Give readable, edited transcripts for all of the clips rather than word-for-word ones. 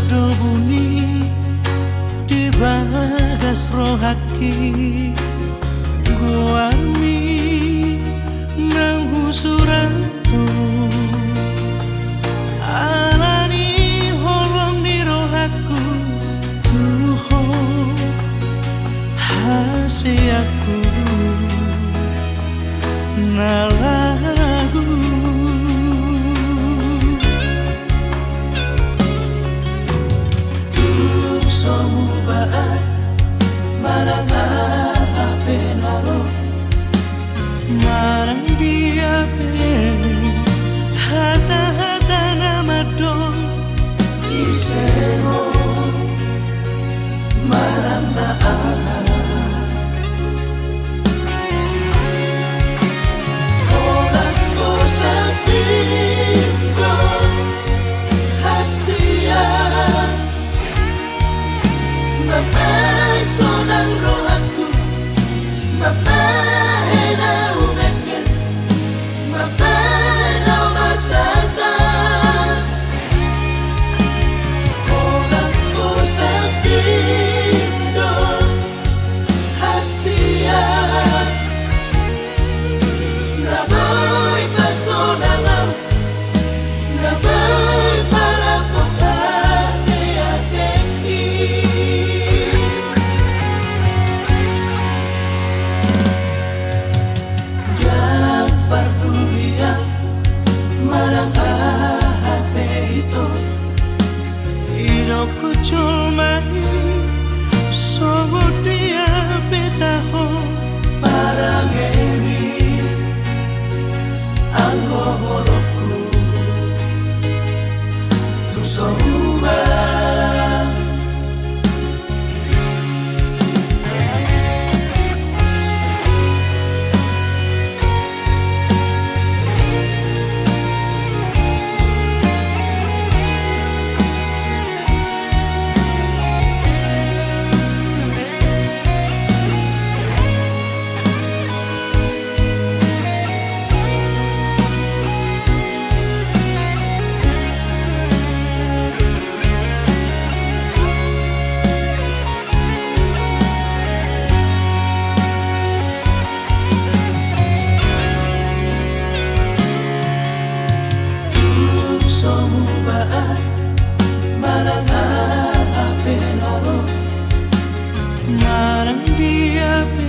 do bunyi di bagas rohaki goarmi nang husuratu alani holong di rohaku tuho hasiaku nalagu somu baat marang ape naro marang dia pe hata nama do isero marang na orang ko sabindo hasia Mapay sonang rohaku Mapay na umeken Mapay na matata Orang ko sa pindo Hasia Naboy pasonang Naboy palapok hati-hati marang ape ito Iroko culmai sogo dia betaho parang emi anggo horoku tu soba somu baat marang ape naro marang dia pe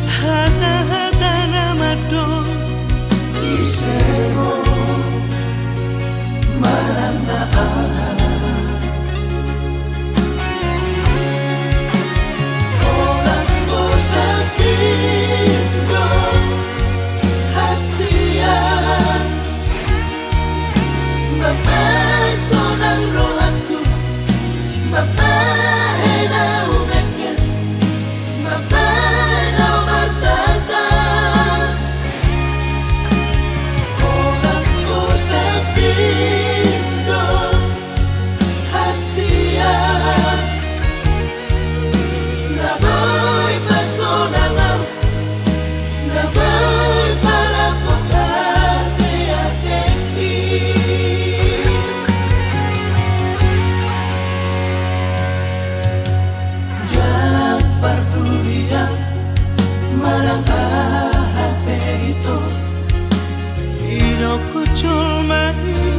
hata nama do isero marang na orang ko sabindo hasia Mapay sonang rohaku Mapay na umeken Mapay na matata Orang ko sa pindo Hasia Naboy pasonang Naboy palapok hati-hati marang ape ito Iroko culmai